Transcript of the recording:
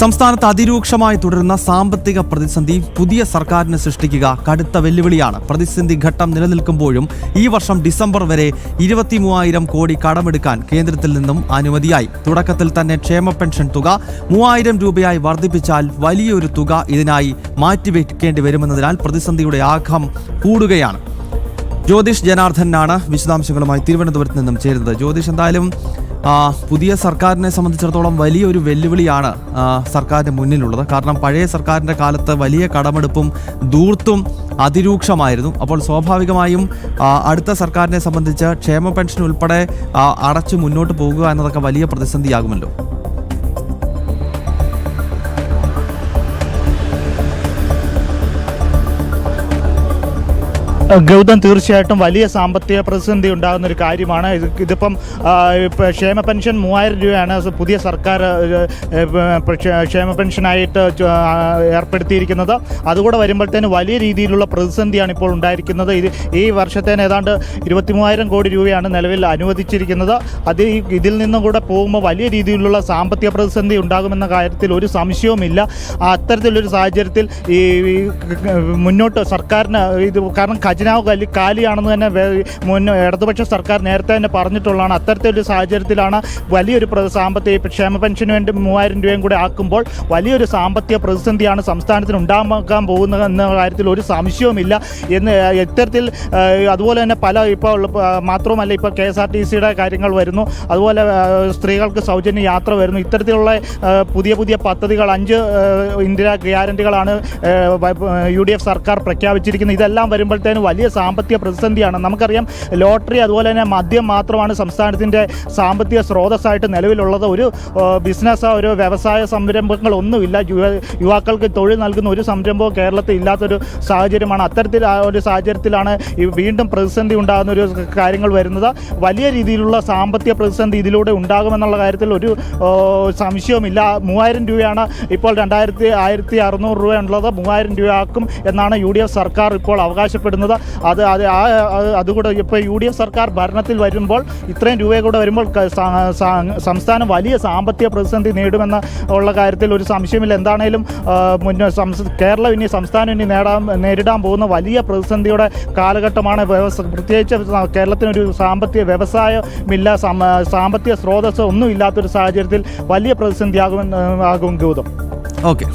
സംസ്ഥാനത്ത് അതിരൂക്ഷമായി തുടരുന്ന സാമ്പത്തിക പ്രതിസന്ധി പുതിയ സർക്കാരിന് സൃഷ്ടിക്കുക കടുത്ത വെല്ലുവിളിയാണ്. പ്രതിസന്ധി ഘട്ടം നിലനിൽക്കുമ്പോഴും ഈ വർഷം ഡിസംബർ വരെ 23,000 കോടി കടമെടുക്കാൻ കേന്ദ്രത്തിൽ നിന്നും അനുമതിയായി. തുടക്കത്തിൽ തന്നെ ക്ഷേമ പെൻഷൻ തുക 3,000 രൂപയായി വർദ്ധിപ്പിച്ചാൽ വലിയൊരു തുക ഇതിനായി മാറ്റിവെക്കേണ്ടി വരുമെന്നതിനാൽ പ്രതിസന്ധിയുടെ ആഘാതം കൂടുകയാണ്. ജ്യോതിഷ് ജനാർദ്ദനാണ് വിശദാംശങ്ങളുമായി തിരുവനന്തപുരത്ത് നിന്നും ചേരുന്നത്. ജ്യോതിഷ്, എന്തായാലും പുതിയ സർക്കാരിനെ സംബന്ധിച്ചിടത്തോളം വലിയൊരു വെല്ലുവിളിയാണ് സർക്കാരിന് മുന്നിലുള്ളത്. കാരണം പഴയ സർക്കാരിൻ്റെ കാലത്ത് വലിയ കടമെടുപ്പും ധൂർത്തും അതിരൂക്ഷമായിരുന്നു. അപ്പോൾ സ്വാഭാവികമായും അടുത്ത സർക്കാരിനെ സംബന്ധിച്ച് ക്ഷേമ പെൻഷൻ ഉൾപ്പെടെ അടച്ചു മുന്നോട്ട് പോകുക എന്നതൊക്കെ വലിയ പ്രതിസന്ധിയാകുമല്ലോ. ഗൗതം, തീർച്ചയായിട്ടും വലിയ സാമ്പത്തിക പ്രതിസന്ധി ഉണ്ടാകുന്ന ഒരു കാര്യമാണ്. ഇതിപ്പം ക്ഷേമ പെൻഷൻ 3,000 രൂപയാണ് പുതിയ സർക്കാർ ക്ഷേമ പെൻഷനായിട്ട് ഏർപ്പെടുത്തിയിരിക്കുന്നത്. അതുകൂടെ വരുമ്പോഴത്തേന് വലിയ രീതിയിലുള്ള പ്രതിസന്ധിയാണ് ഇപ്പോൾ ഉണ്ടായിരിക്കുന്നത്. ഈ വർഷത്തേന് ഏതാണ്ട് 23,000 കോടി രൂപയാണ് നിലവിൽ അനുവദിച്ചിരിക്കുന്നത്. ഇതിൽ നിന്നും കൂടെ പോകുമ്പോൾ വലിയ രീതിയിലുള്ള സാമ്പത്തിക പ്രതിസന്ധി ഉണ്ടാകുമെന്ന കാര്യത്തിൽ ഒരു സംശയവുമില്ല. അത്തരത്തിലൊരു സാഹചര്യത്തിൽ ഈ മുന്നോട്ട് സർക്കാരിന് കാരണം ഖജനാവ് കാലിയാണെന്ന് തന്നെ ഇടതുപക്ഷ സർക്കാർ നേരത്തെ തന്നെ പറഞ്ഞിട്ടുള്ളതാണ്. അത്തരത്തിലൊരു സാഹചര്യത്തിലാണ് വലിയൊരു സാമ്പത്തിക ക്ഷേമ പെൻഷന് വേണ്ടി 3,000 രൂപയും കൂടെ ആക്കുമ്പോൾ വലിയൊരു സാമ്പത്തിക പ്രതിസന്ധിയാണ് സംസ്ഥാനത്തിന് ഉണ്ടാകാൻ പോകുന്നത് എന്ന കാര്യത്തിൽ ഒരു സംശയവുമില്ല എന്ന് ഇത്തരത്തിൽ. അതുപോലെ തന്നെ ഇപ്പോൾ മാത്രമല്ല, ഇപ്പോൾ KSRTCയുടെ കാര്യങ്ങൾ വരുന്നു, അതുപോലെ സ്ത്രീകൾക്ക് സൗജന്യ യാത്ര വരുന്നു. ഇത്തരത്തിലുള്ള പുതിയ പദ്ധതികൾ 5 ഇന്ദിരാ ഗ്യാരണ്ടികളാണ് UDF സർക്കാർ പ്രഖ്യാപിച്ചിരിക്കുന്നത്. ഇതെല്ലാം വരുമ്പോഴത്തേനും വലിയ സാമ്പത്തിക പ്രതിസന്ധിയാണ്. നമുക്കറിയാം, ലോട്ടറി അതുപോലെ തന്നെ മദ്യം മാത്രമാണ് സംസ്ഥാനത്തിൻ്റെ സാമ്പത്തിക സ്രോതസ്സായിട്ട് നിലവിലുള്ളത്. ഒരു ബിസിനസ്, ഒരു വ്യവസായ സംരംഭങ്ങളൊന്നുമില്ല. യുവാക്കൾക്ക് തൊഴിൽ നൽകുന്ന ഒരു സംരംഭവും കേരളത്തിൽ ഇല്ലാത്തൊരു സാഹചര്യമാണ്. അത്തരത്തിൽ ഒരു സാഹചര്യത്തിലാണ് വീണ്ടും പ്രതിസന്ധി ഉണ്ടാകുന്ന ഒരു കാര്യങ്ങൾ വരുന്നത്. വലിയ രീതിയിലുള്ള സാമ്പത്തിക പ്രതിസന്ധി ഇതിലൂടെ ഉണ്ടാകുമെന്നുള്ള കാര്യത്തിൽ ഒരു സംശയവുമില്ല. 3,000 രൂപയാണ് ഇപ്പോൾ 1,600 രൂപ ഉള്ളത്. 3,000 രൂപയാക്കും എന്നാണ് UDF സർക്കാർ ഇപ്പോൾ അവകാശപ്പെടുന്നത്. അതുകൂടെ ഇപ്പോൾ UDF സർക്കാർ ഭരണത്തിൽ വരുമ്പോൾ ഇത്രയും രൂപ കൂടെ വരുമ്പോൾ സംസ്ഥാനം വലിയ സാമ്പത്തിക പ്രതിസന്ധി നേടുമെന്ന ഉള്ള കാര്യത്തിൽ ഒരു സംശയമില്ല. എന്താണേലും കേരളം ഇനി സംസ്ഥാനം നേരിടാൻ പോകുന്ന വലിയ പ്രതിസന്ധിയുടെ കാലഘട്ടമാണ്. പ്രത്യേകിച്ച് കേരളത്തിനൊരു സാമ്പത്തിക വ്യവസായമില്ല, സാമ്പത്തിക സ്രോതസ്സ് ഒന്നും ഇല്ലാത്തൊരു സാഹചര്യത്തിൽ വലിയ പ്രതിസന്ധിയാകും ഗൗതം. ഓക്കെ.